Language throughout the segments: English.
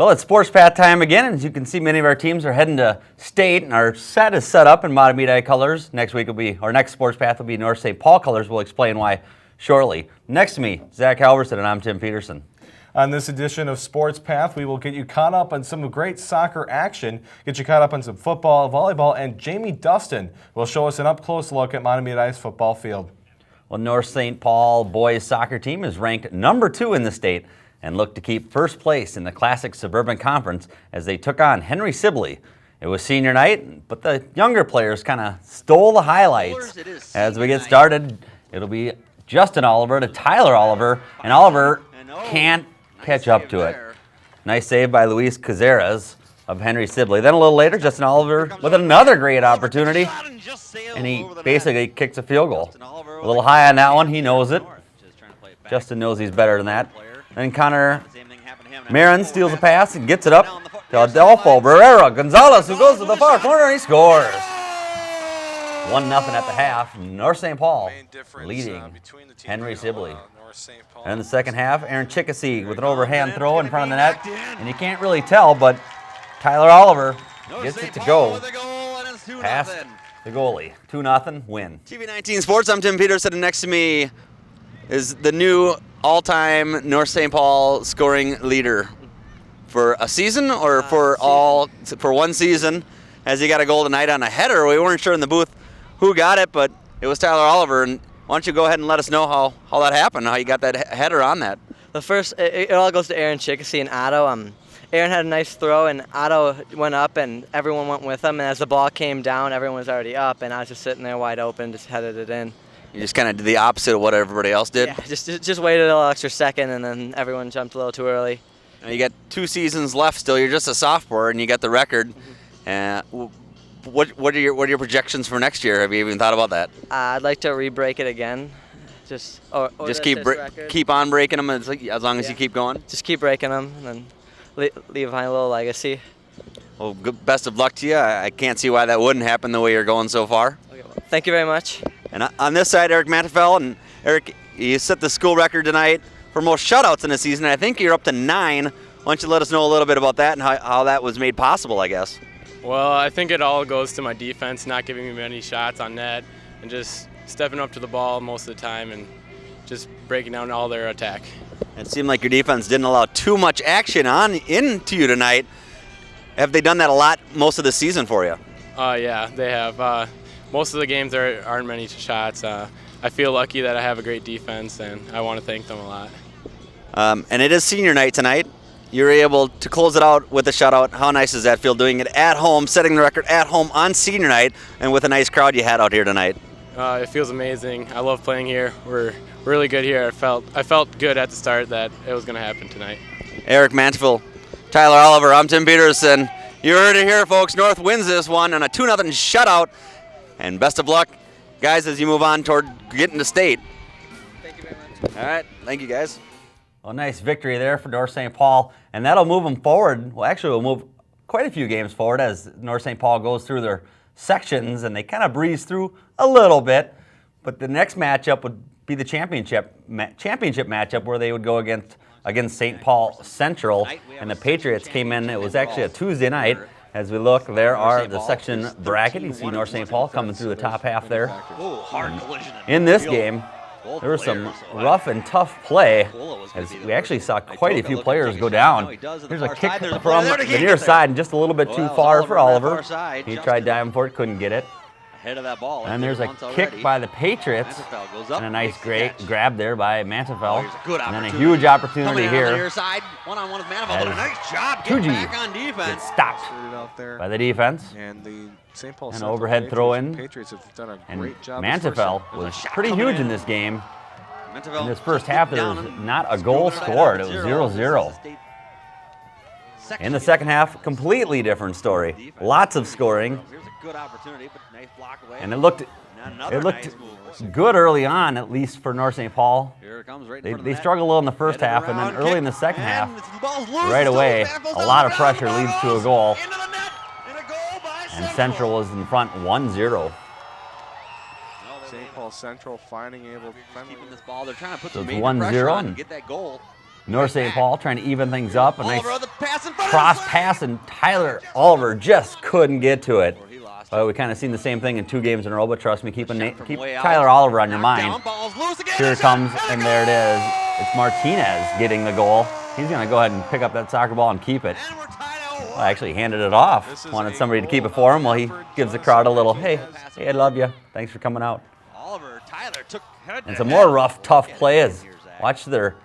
Well, it's Sportspath time again, and as you can see, many of our teams are heading to state, and our set is set up in Mahtomedi colors. Next week will be, our next Sportspath will be North St. Paul colors. We'll explain why shortly. Next to me, Zach Halverson, and I'm Tim Peterson. On this edition of Sportspath, we will get you caught up on some great soccer action, get you caught up on some football, volleyball, and Jamie Dustin will show us an up-close look at Mahtomedi's football field. Well, North St. Paul boys soccer team is ranked number 2 in the state and looked to keep first place in the Classic Suburban Conference as they took on Henry Sibley. It was senior night, but the younger players kind of stole the highlights. As we get started, it'll be Justin Oliver to Tyler Oliver, and Oliver can't catch up to it. Nice save by Luis Cazares of Henry Sibley. Then a little later, Justin Oliver with another great opportunity, and he basically kicks a field goal. A little high on that one, he knows it. Justin knows he's better than that. Then Connor Marin steals a pass and gets it up to Adolfo Barrera Gonzalez, who goes to the far corner and he scores. 1-0 at the half. North St. Paul leading Henry Sibley. And in the second half, Aaron Chickasee with an overhand throw in front of the net. And you can't really tell, but Tyler Oliver gets it to go past the goalie. 2-0 win. TV19 Sports, I'm Tim Peterson, and next to me is the new all-time North St. Paul scoring leader for a season or for one season, as he got a goal tonight on a header. We weren't sure in the booth who got it, but it was Tyler Oliver. And why don't you go ahead and let us know how that happened, how you got that header on that? The first, it all goes to Aaron Chickasee and Otto. Aaron had a nice throw, and Otto went up, and everyone went with him. And as the ball came down, everyone was already up, and I was just sitting there wide open, just headed it in. You just kind of did the opposite of what everybody else did? Yeah, just waited a little extra second, and then everyone jumped a little too early. Now you got 2 seasons left still. You're just a sophomore, and you got the record. What are your projections for next year? Have you even thought about that? I'd like to re-break it again. Just keep on breaking them as long as you keep going? Just keep breaking them, and then leave behind a little legacy. Well, best of luck to you. I can't see why that wouldn't happen the way you're going so far. Okay, well, thank you very much. And on this side, Eric Mantefel. And Eric, you set the school record tonight for most shutouts in the season. I think you're up to 9. Why don't you let us know a little bit about that and how that was made possible, I guess? Well, I think it all goes to my defense, not giving me many shots on net and just stepping up to the ball most of the time and just breaking down all their attack. It seemed like your defense didn't allow too much action into you tonight. Have they done that a lot most of the season for you? Yeah, they have. Most of the games there aren't many shots. I feel lucky that I have a great defense, and I want to thank them a lot. And it is senior night tonight. You're able to close it out with a shutout. How nice does that feel doing it at home, setting the record at home on senior night, and with a nice crowd you had out here tonight? It feels amazing. I love playing here. We're really good here. I felt good at the start that it was going to happen tonight. Eric Mantefel, Tyler Oliver, I'm Tim Peterson. You heard it here, folks. North wins this one on a 2-0 shutout. And best of luck, guys, as you move on toward getting to state. Thank you very much. All right. Thank you, guys. Well, nice victory there for North St. Paul, and that'll move them forward. Well, actually, we'll move quite a few games forward as North St. Paul goes through their sections, and they kind of breeze through a little bit. But the next matchup would be the championship matchup where they would go against St. Paul Central, and the Patriots came in. It was actually a Tuesday night. As we look, there are the section bracket. You see North St. Paul coming through the top half there. In this game, there was some rough and tough play, as we actually saw quite a few players go down. There's a kick from the near side and just a little bit too far for Oliver. He tried diving for it, couldn't get it. And there's a kick by the Patriots, and a nice great grab there by Mantefel. And then a huge opportunity here as Tuji gets stopped by the defense. And the St. Paul An overhead throw in. Patriots have done a And great job. Mantefel was pretty huge in this game. In this first half, there was not a goal scored. It was 0-0. In the second half, completely different story. Lots of scoring. And it looked good early on, at least for North St. Paul. They struggled a little in the first half, and then early in the second half, right away, a lot of pressure leads to a goal. And Central was in front 1-0. St. Paul Central keeping this ball. They're trying to put so some it's major pressure 1-0 on and get that goal. North St. Paul trying to even things up. A nice Oliver on the pass in front cross of the pass, and Tyler Oliver just couldn't get to it. He lost We kind of seen the same thing in 2 games in a row, but trust me, keep from way out. Tyler Oliver on your Knocked mind. down, ball's loose again. Here it comes, and there it is. It's Martinez getting the goal. He's going to go ahead and pick up that soccer ball and keep it. And we're tied at 1. Well, actually handed it off. Wanted somebody to keep it for him. Well, he gives the crowd a little, hey, I love you. Thanks for coming out. Oliver, Tyler took head And some more rough, tough plays. Watch their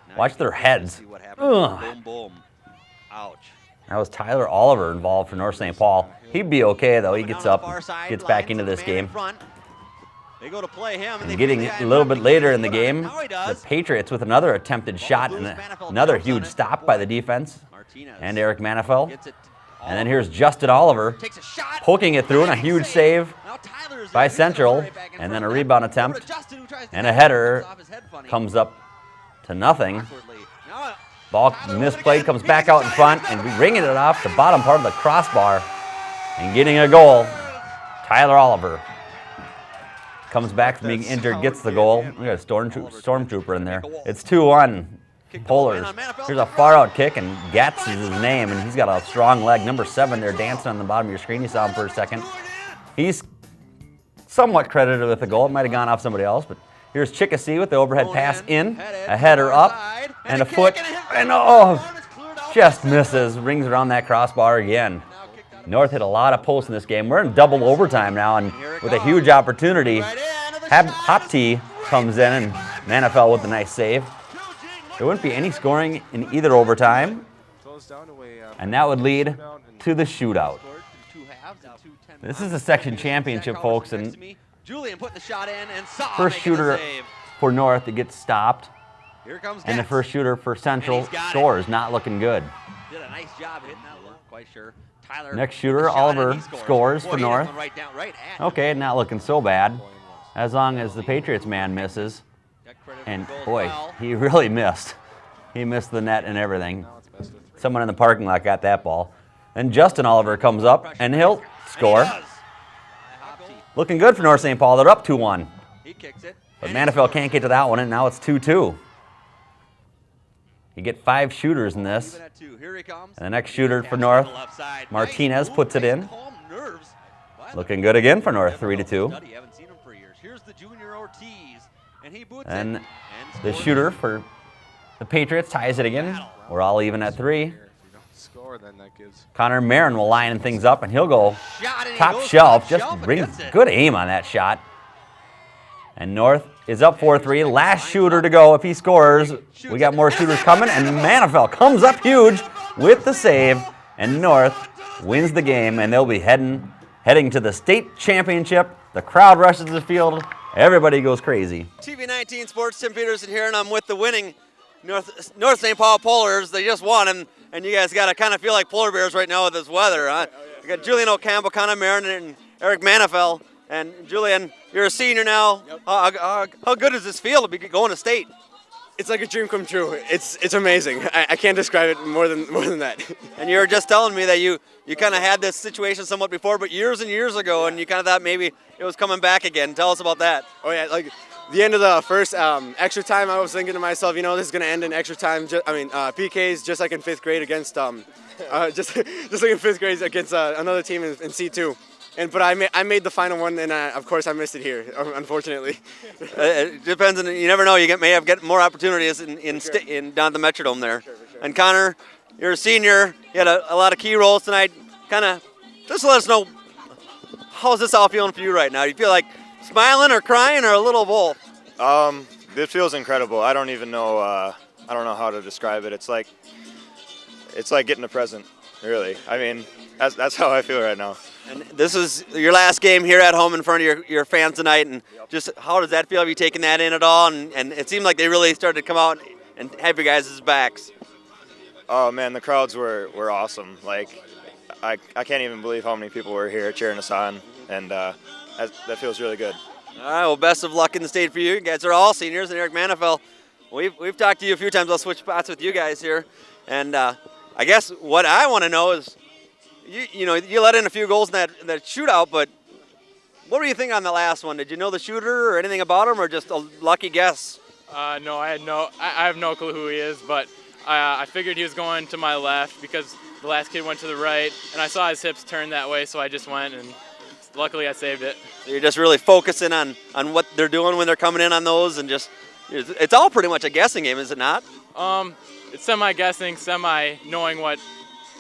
heads. Ugh. Boom, boom. Ouch. That was Tyler Oliver involved for North St. Paul. He'd be okay, though. He gets up, gets back into this game. They go to play him. And getting a little bit later in the game, the Patriots with another attempted shot and another huge stop by the defense. And Eric Manifel. And then here's Justin Oliver poking it through, and a huge save by Central. And then a rebound attempt. And a header comes up to nothing. Ball misplayed, comes back out in front, and ringing it off the bottom part of the crossbar. And getting a goal, Tyler Oliver. Comes back from being injured, gets the goal. We got a stormtrooper in there. It's 2-1. Polars. Here's a far out kick, and Gatz is his name, and he's got a strong leg. Number 7 there dancing on the bottom of your screen. You saw him for a second. He's somewhat credited with the goal. It might have gone off somebody else, but here's Chickasee with the overhead pass in, a header up, and a foot, and just misses. Rings around that crossbar again. North hit a lot of posts in this game. We're in double overtime now, and with a huge opportunity, Hopti comes in, and Manifel with a nice save. There wouldn't be any scoring in either overtime, and that would lead to the shootout. This is a section championship, folks, and first shooter for North that gets stopped, and the first shooter for Central scores. Not looking good. Did a nice job hitting that one. Quite sure. Next shooter, Oliver, scores for North. Okay, not looking so bad, as long as the Patriots man misses. And boy, he really missed. He missed the net and everything. Someone in the parking lot got that ball. Then Justin Oliver comes up, and he'll score. Looking good for North St. Paul. They're up 2-1. But Manifel can't get to that one, and now it's 2-2. You get 5 shooters in this. And the next shooter for North, Martinez, puts it in. Looking good again for North, 3-2. And the shooter for the Patriots ties it again. We're all even at 3. Connor Marin will line things up, and he'll go top shelf. Just brings good aim on that shot. And North is up 4-3. Last shooter to go. If he scores, we got more shooters coming. And Manifel comes up huge with the save. And North wins the game, and they'll be heading to the state championship. The crowd rushes the field. Everybody goes crazy. TV19 Sports, Tim Peterson here, and I'm with the winning North St. Paul Polars. They just won, and you guys got to kind of feel like polar bears right now with this weather. Huh? You got Julian O'Campbell, Connor Marin, and Eric Manifel. And Julian, you're a senior now. Yep. How good does this feel to be going to state? It's like a dream come true. It's amazing. I can't describe it more than that. And you were just telling me that you kind of had this situation somewhat before, but years and years ago, and you kind of thought maybe it was coming back again. Tell us about that. Oh yeah, like the end of the first extra time, I was thinking to myself, this is going to end in extra time. PKs just like in 5th grade against just like in 5th grade against another team in C2. But I made the final one, and of course I missed it here, unfortunately. It depends, and you never know. You may have more opportunities in down at the Metrodome there. Sure. And Connor, you're a senior. You had a lot of key roles tonight. Kind of just let us know, how's this all feeling for you right now? Do you feel like smiling or crying or a little of both? This feels incredible. I don't even know. I don't know how to describe it. It's like getting a present, really. I mean, that's how I feel right now. And this is your last game here at home in front of your fans tonight, and just how does that feel? Have you taken that in at all? And it seemed like they really started to come out and have your guys' backs. Oh man, the crowds were awesome. Like, I can't even believe how many people were here cheering us on, and that feels really good. All right, well, best of luck in the state for you. You guys are all seniors, and Eric Manifel, we've talked to you a few times. I'll switch spots with you guys here, and I guess what I want to know is, you let in a few goals in that shootout, but what were you thinking on the last one? Did you know the shooter or anything about him, or just a lucky guess? No, I have no clue who he is, but I figured he was going to my left because the last kid went to the right, and I saw his hips turn that way, so I just went, and luckily I saved it. So you're just really focusing on what they're doing when they're coming in on those, and just it's all pretty much a guessing game, is it not? It's semi-guessing, semi-knowing what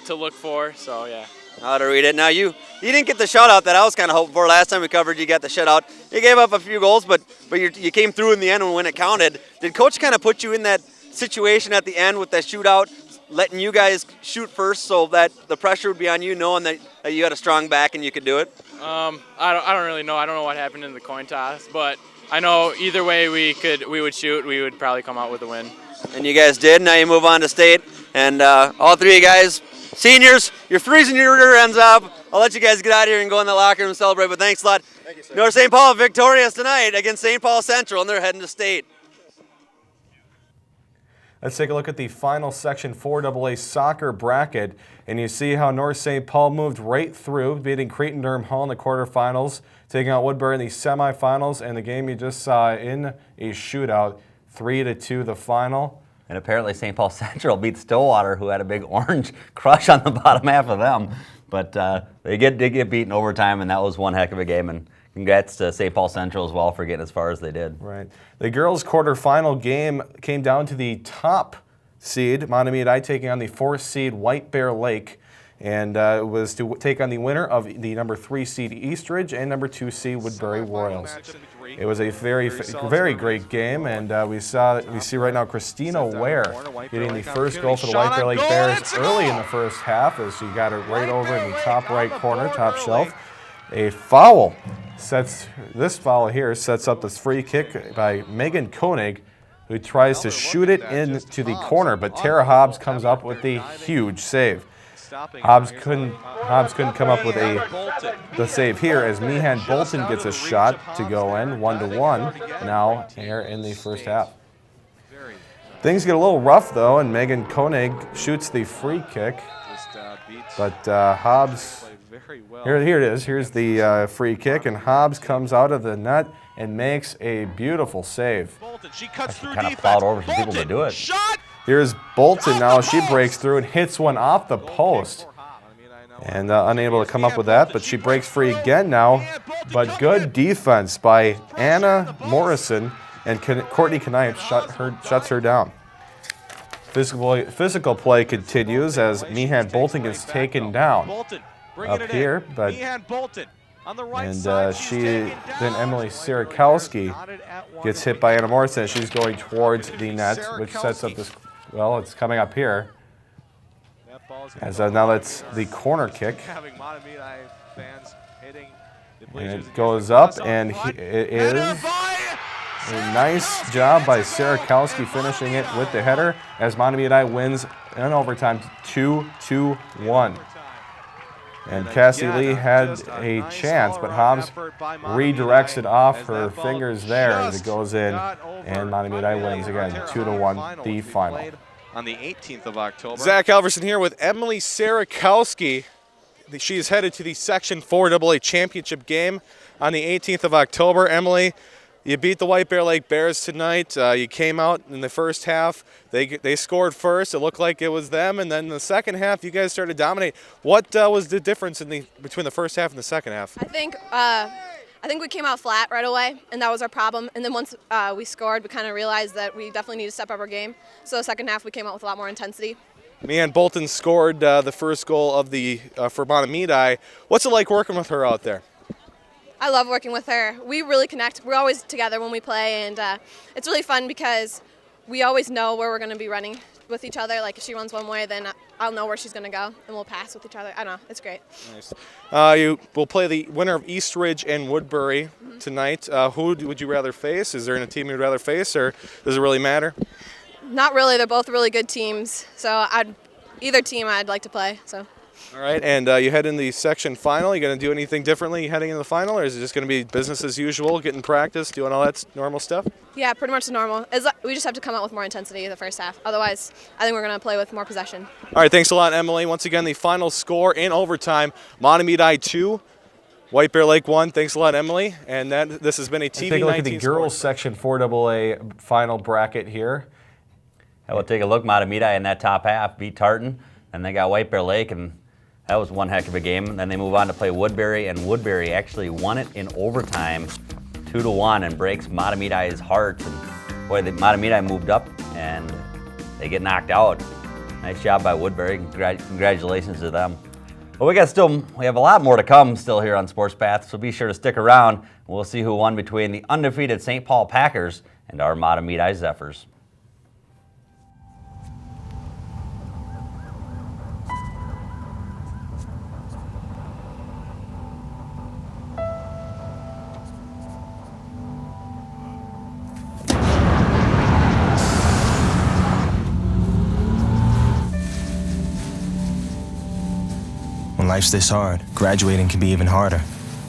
to look for, so yeah. How to read it. Now you didn't get the shutout that I was kind of hoping for. Last time we covered, you got the shutout. You gave up a few goals, but you came through in the end when it counted. Did Coach kind of put you in that situation at the end with that shootout, letting you guys shoot first so that the pressure would be on you, knowing that you had a strong back and you could do it? I don't really know. I don't know what happened in the coin toss, but I know either way we would shoot, we would probably come out with a win. And you guys did. Now you move on to state, and all three of you guys, seniors, you're freezing your rear ends up. I'll let you guys get out of here and go in the locker room and celebrate, but thanks a lot. Thank you, sir. North St. Paul victorious tonight against St. Paul Central, and they're heading to state. Let's take a look at the final Section 4AA soccer bracket, and you see how North St. Paul moved right through, beating Creighton-Durham Hall in the quarterfinals, taking out Woodbury in the semifinals, and the game you just saw in a shootout, 3-2 the final. And apparently St. Paul Central beat Stillwater, who had a big orange crush on the bottom half of them. But they did get beaten overtime, and that was one heck of a game. And congrats to St. Paul Central as well for getting as far as they did. Right. The girls' quarterfinal game came down to the top seed, Mahtomedi taking on the 4th seed White Bear Lake. And it was to take on the winner of the number 3 seed Eastridge and number 2 seed Woodbury Royals. It was a very great game, and we see right now Christina Ware getting the first goal for the White Bear Lake Bears early in the first half as she got it right over in the top right corner, top shelf. A foul sets up this free kick by Megan Koenig, who tries to shoot it into the corner, but Tara Hobbs comes up with the huge save. Hobbs couldn't come up with the save here as Meehan Bolton gets a shot to go in, 1-1 now here in the first half. Things get a little rough though, and Megan Koenig shoots the free kick, but Hobbs, here it is, here's the free kick, and Hobbs comes out of the net and makes a beautiful save. She kind of plowed over some people to do it. Here's Bolton now. She breaks through and hits one off the post. And unable to come up with that, but she breaks free again now. But good defense by Anna Morrison, and Courtney Knipe shuts her down. Physical play continues as Meehan Bolton gets taken down up here, but then Emily Sierakowski gets hit by Anna Morrison. She's going towards the net, which sets up this. Well, it's coming up here. As now that's the corner kick. And it goes up, and it is a nice job by Sierakowski finishing it with the header as Mahtomedi wins in overtime 2-1. And Cassie Lee had a chance, but Hobbs redirects it off her fingers there as it goes in, and Mahtomedi wins again 2-1 the final. On the 18th of October. Zach Alverson here with Emily Sierakowski. She is headed to the Section 4AA championship game on the 18th of October. Emily, you beat the White Bear Lake Bears tonight. You came out in the first half. They scored first. It looked like it was them, and then in the second half, you guys started to dominate. What was the difference between the first half and the second half? I think we came out flat right away, and that was our problem. And then once we scored, we kind of realized that we definitely need to step up our game. So the second half, we came out with a lot more intensity. Meehan Bolton scored the first goal of for Mahtomedi. What's it like working with her out there? I love working with her. We really connect. We're always together when we play, and it's really fun because we always know where we're going to be running with each other. Like if she runs one way, then I'll know where she's going to go, and we'll pass with each other. I don't know. It's great. Nice. You will play the winner of Eastridge and Woodbury tonight. Who would you rather face? Is there a team you'd rather face, or does it really matter? Not really. They're both really good teams, so either team I'd like to play. So. All right, and you head in the section final. You going to do anything differently heading into the final, or is it just going to be business as usual, getting practice, doing all that normal stuff? Yeah, pretty much the normal. We just have to come out with more intensity in the first half. Otherwise, I think we're going to play with more possession. All right, thanks a lot, Emily. Once again, the final score in overtime, Mahtomedi 2, White Bear Lake 1. Thanks a lot, Emily. And this has been a TV 19 Take a look at the girls section 4AA final bracket here. We'll take a look. Mahtomedi in that top half beat Tartan, and they got White Bear Lake, and that was one heck of a game. And then they move on to play Woodbury, and Woodbury actually won it in overtime, 2-1, and breaks Mahtomedi's heart. And boy, Mahtomedi moved up, and they get knocked out. Nice job by Woodbury. Congratulations to them. But we have a lot more to come still here on Sportspath, so be sure to stick around. We'll see who won between the undefeated St. Paul Packers and our Mahtomedi Zephyrs. When life's this hard, graduating can be even harder.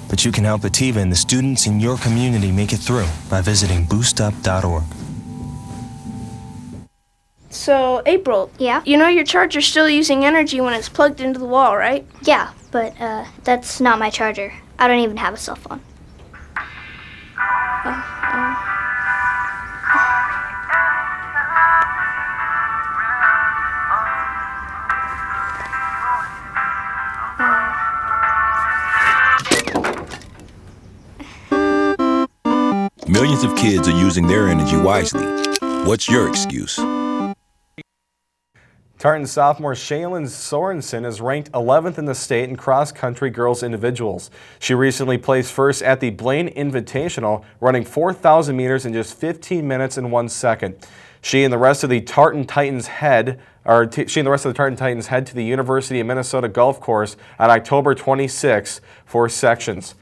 But you can help Ativa and the students in your community make it through by visiting boostup.org. So, April. Yeah? You know your charger's still using energy when it's plugged into the wall, right? Yeah, but that's not my charger. I don't even have a cell phone. Millions of kids are using their energy wisely. What's your excuse? Tartan sophomore Shaylin Sorensen is ranked 11th in the state in cross-country girls individuals. She recently placed first at the Blaine Invitational, running 4,000 meters in just 15 minutes and 1 second. She and the rest of the Tartan Titans head to the University of Minnesota Golf Course on October 26 for sections.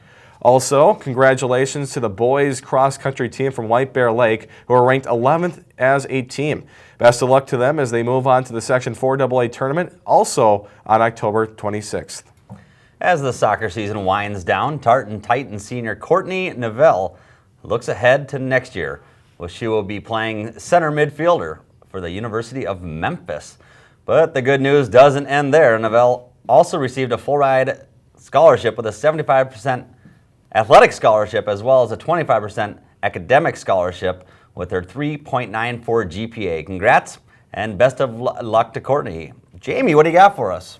Also, congratulations to the boys cross-country team from White Bear Lake, who are ranked 11th as a team. Best of luck to them as they move on to the Section 4AA tournament, also on October 26th. As the soccer season winds down, Tartan Titan senior Courtney Neville looks ahead to next year, where she will be playing center midfielder for the University of Memphis. But the good news doesn't end there. Neville also received a full-ride scholarship with a 75% athletic scholarship as well as a 25% academic scholarship with her 3.94 GPA. Congrats and best of luck to Courtney. Jamie, what do you got for us?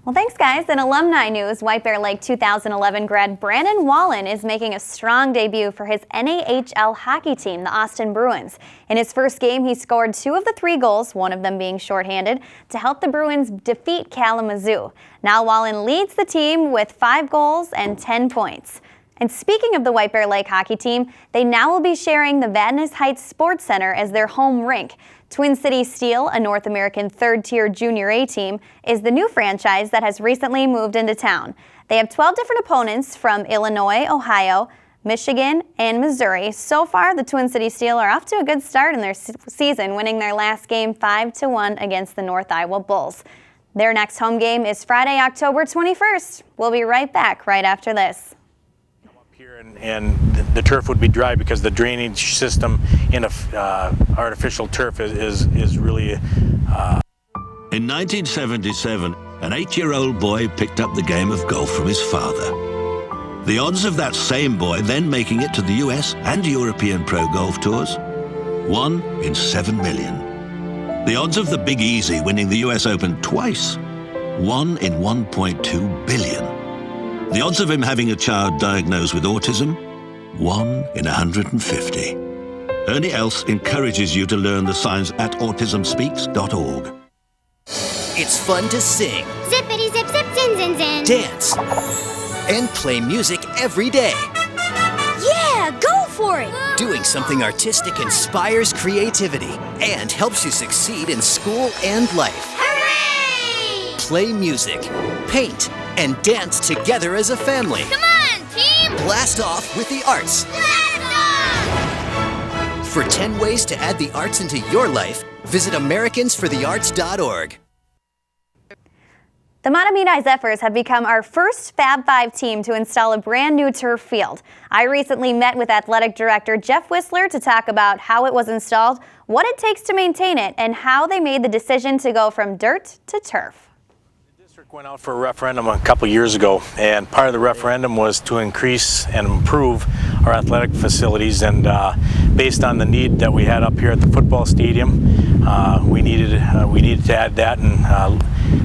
Well, thanks, guys. In alumni news, White Bear Lake 2011 grad Brandon Wallen is making a strong debut for his NAHL hockey team, the Austin Bruins. In his first game, he scored 2 of the 3 goals, one of them being shorthanded, to help the Bruins defeat Kalamazoo. Now Wallen leads the team with 5 goals and 10 points. And speaking of the White Bear Lake hockey team, they now will be sharing the Vadnais Heights Sports Center as their home rink. Twin City Steel, a North American third-tier Junior A team, is the new franchise that has recently moved into town. They have 12 different opponents from Illinois, Ohio, Michigan, and Missouri. So far, the Twin City Steel are off to a good start in their season, winning their last game 5-1 against the North Iowa Bulls. Their next home game is Friday, October 21st. We'll be right back right after this. And the turf would be dry because the drainage system in a artificial turf is really. In 1977, an 8-year-old boy picked up the game of golf from his father. The odds of that same boy then making it to the US and European Pro Golf Tours? 1 in 7 million. The odds of the Big Easy winning the US Open twice? 1 in 1.2 billion. The odds of him having a child diagnosed with autism? 1 in 150. Ernie Els encourages you to learn the signs at autismspeaks.org. It's fun to sing, Zippity zip zip zin zin zin. dance, and play music every day. Yeah, go for it. Doing something artistic inspires creativity and helps you succeed in school and life. Hooray! Play music, paint, and dance together as a family. Come on, team! Blast off with the arts. Blast off! For 10 ways to add the arts into your life, visit AmericansForTheArts.org. The Mahtomedi Zephyrs have become our first Fab 5 team to install a brand new turf field. I recently met with Athletic Director Jeff Whistler to talk about how it was installed, what it takes to maintain it, and how they made the decision to go from dirt to turf. Went out for a referendum a couple years ago, and part of the referendum was to increase and improve our athletic facilities, and based on the need that we had up here at the football stadium, we needed to add that, and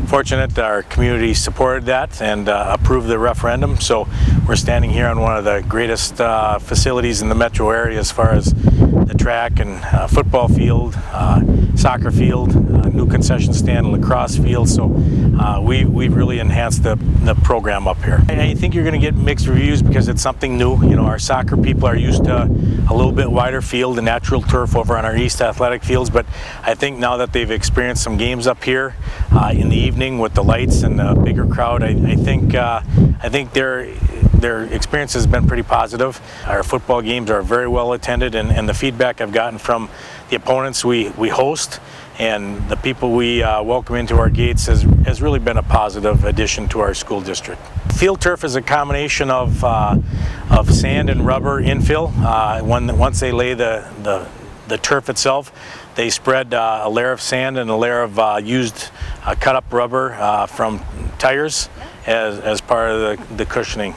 fortunate that our community supported that and approved the referendum. So we're standing here on one of the greatest facilities in the metro area as far as the track and football field, soccer field, new concession stand, lacrosse field. So we've really enhanced the program up here. I think you're going to get mixed reviews because it's something new. You know, our soccer people are used to a little bit wider field, the natural turf over on our East Athletic fields, but I think now that they've experienced some games up here in the evening with the lights and the bigger crowd, I think their experience has been pretty positive. Our football games are very well attended, and the feedback I've gotten from the opponents we host and the people we welcome into our gates has really been a positive addition to our school district. Field turf is a combination of sand and rubber infill. Once they lay the turf itself, they spread a layer of sand and a layer of used cut-up rubber from tires as part of the cushioning.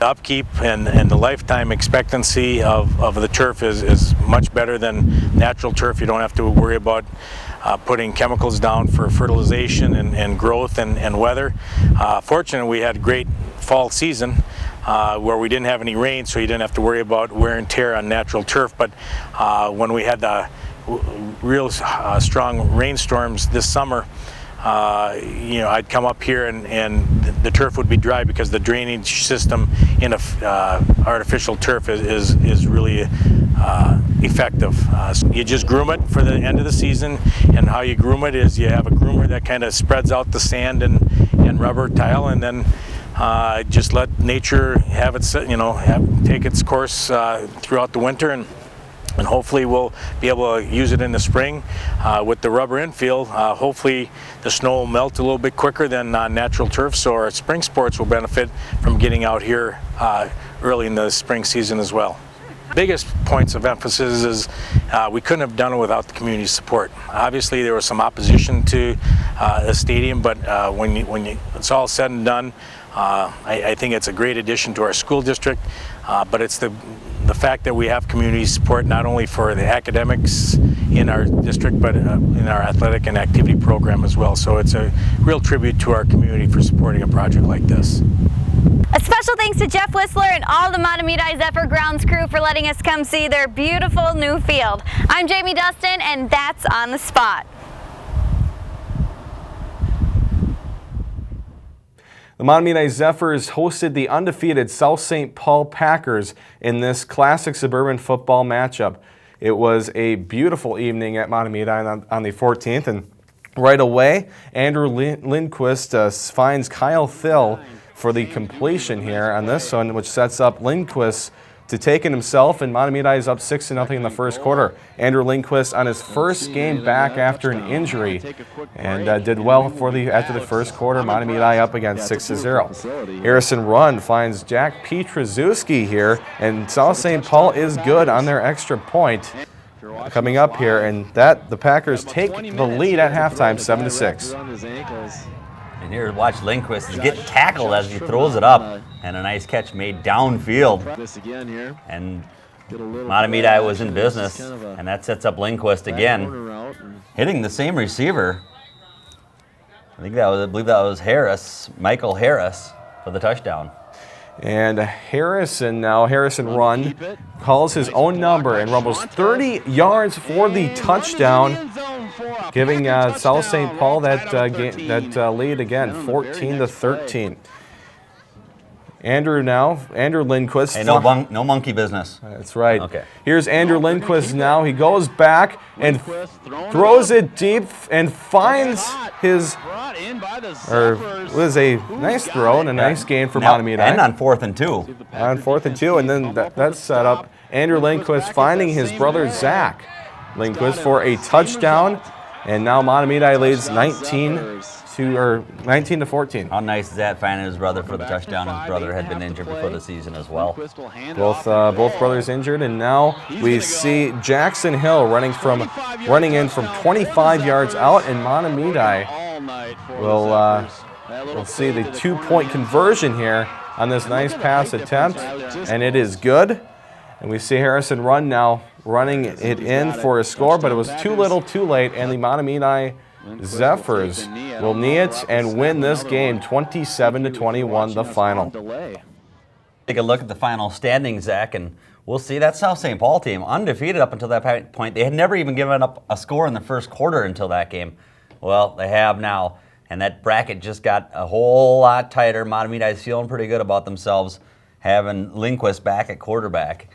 The upkeep and the lifetime expectancy of the turf is much better than natural turf. You don't have to worry about putting chemicals down for fertilization and growth and weather. Fortunately, we had a great fall season where we didn't have any rain, so you didn't have to worry about wear and tear on natural turf. But when we had the real strong rainstorms this summer, you know, I'd come up here and the turf would be dry because the drainage system in a artificial turf is really effective. So you just groom it for the end of the season, and how you groom it is you have a groomer that kind of spreads out the sand and rubber tile, and then just let nature have its, you know, take its course throughout the winter, and hopefully we'll be able to use it in the spring with the rubber infield. Hopefully the snow will melt a little bit quicker than natural turf, so our spring sports will benefit from getting out here early in the spring season as well. Biggest points of emphasis is we couldn't have done it without the community support. Obviously there was some opposition to the stadium, but when it's all said and done, I think it's a great addition to our school district, but it's the fact that we have community support not only for the academics in our district, but in our athletic and activity program as well. So it's a real tribute to our community for supporting a project like this. A special thanks to Jeff Whistler and all the Mahtomedi Zephyr Grounds crew for letting us come see their beautiful new field. I'm Jamie Dustin, and that's On the Spot. The Mahtomedi Zephyrs hosted the undefeated South St. Paul Packers in this classic suburban football matchup. It was a beautiful evening at Mahtomedi on the 14th, and right away, Andrew Lindquist finds Kyle Thill for the completion here on this one, which sets up Lindquist to take it himself, and Mahtomedi is up 6-0 in the first quarter. Andrew Lindquist on his first game back after an injury, and did well after the first quarter. Mahtomedi up again 6-0. Harrison Run finds Jack Pietraszewski here, and South St. Paul is good on their extra point coming up here, and the Packers take the lead at halftime, 7-6. And here, watch Lindquist get tackled as he throws it up, and a nice catch made downfield. And Mahtomedi was in business, and that sets up Lindquist again, hitting the same receiver. I believe that was Harris, Michael Harris, for the touchdown. And Harrison Run calls his own number and rumbles 30 yards for the touchdown, giving South St. Paul that lead again, 14-13. Andrew Lindquist. Hey, no monkey business. That's right. Okay. Here's Andrew Lindquist now. He goes back and throws it deep and finds his, it was a nice throw and a nice gain for Mahtomedi. And on 4th and 2. On 4th and 2, and then that's set up Andrew Lindquist finding his brother Zach Lindquist for a touchdown, and now Mahtomedi leads 19-14. How nice is that, finding his brother for the touchdown? His brother had been injured before the season as well. Both brothers injured, and now we see Jackson Hill running in from 25 yards out, and Mahtomedi will see the 2-point conversion here on this nice pass attempt, and it is good. And we see Harrison Run now running it in for a score, but it was too little too late, and the Mahtomedi Zephyrs will knee it and win this game 27-21, the final. Take a look at the final standings, Zach, and we'll see that South St. Paul team undefeated up until that point. They had never even given up a score in the first quarter until that game. Well, they have now, and that bracket just got a whole lot tighter. Mahtomedi's feeling pretty good about themselves, having Lindquist back at quarterback.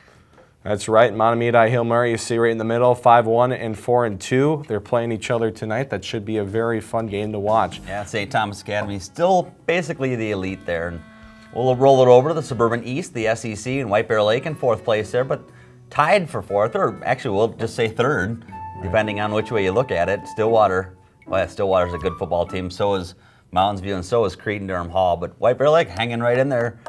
That's right. Mahtomedi, Hill Murray, you see right in the middle, 5-1 and 4-2. They're playing each other tonight. That should be a very fun game to watch. Yeah, St. Thomas Academy still basically the elite there. And we'll roll it over to the Suburban East, the SEC, and White Bear Lake in fourth place there, but tied for fourth, or actually we'll just say third, depending on which way you look at it. Stillwater, well, yeah, Stillwater's a good football team. So is Mountains View, and so is Cretin-Durham Hall. But White Bear Lake hanging right in there,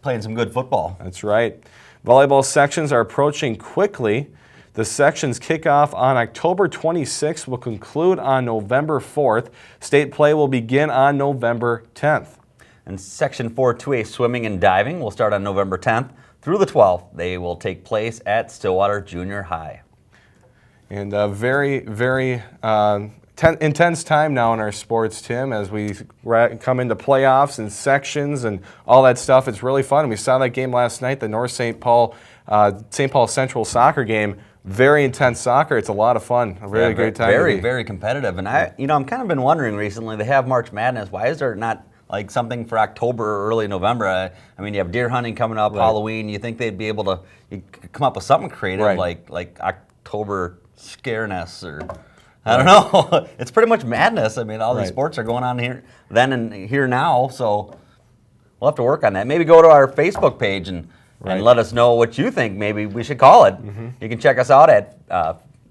playing some good football. That's right. Volleyball sections are approaching quickly. The sections kick off on October 26th, will conclude on November 4th. State play will begin on November 10th. And Section 4 2A swimming and diving will start on November 10th through the 12th. They will take place at Stillwater Junior High. And a very, very intense time now in our sports, Tim, as we come into playoffs and sections and all that stuff. It's really fun. We saw that game last night, the North St. Paul Central soccer game. Very intense soccer. It's a lot of fun. A really great time. Very, very competitive. And I'm kind of been wondering recently. They have March Madness. Why is there not like something for October or early November? I mean, you have deer hunting coming up, Halloween. You think they'd be able to come up with something creative like October Scareness or I don't know. It's pretty much madness. I mean, all these sports are going on here then and here now. So we'll have to work on that. Maybe go to our Facebook page and let us know what you think maybe we should call it. You can check us out at,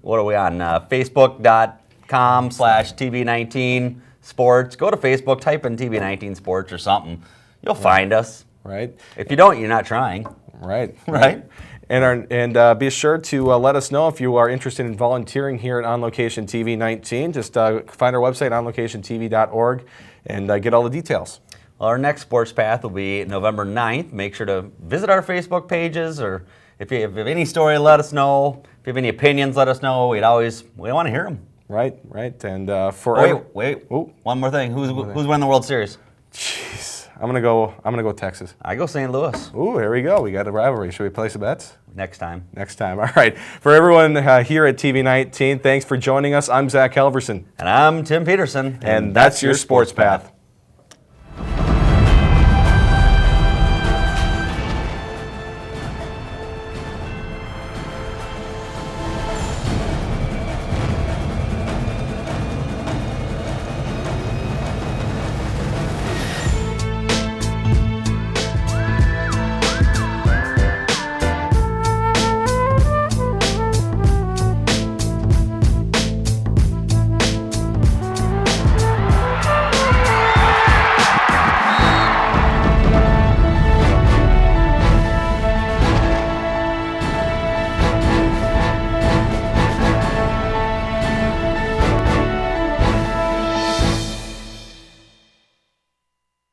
what are we on, facebook.com/TV19 Sports. Go to Facebook, type in TV19 Sports or something. You'll find us. Right. If you don't, you're not trying. Right. Right. And be sure to let us know if you are interested in volunteering here at On Location TV 19. Just find our website, onlocationtv.org, and get all the details. Well, our next Sports Path will be November 9th. Make sure to visit our Facebook pages, or if you have any story, let us know. If you have any opinions, let us know. We want to hear them. Right. And for wait. Ooh, one more thing. Who's winning the World Series? Jeez. I'm gonna go Texas. I go St. Louis. Ooh, here we go. We got a rivalry. Should we place some bets? Next time. All right. For everyone here at TV 19, thanks for joining us. I'm Zach Halverson. And I'm Tim Peterson. And that's your Sports Path.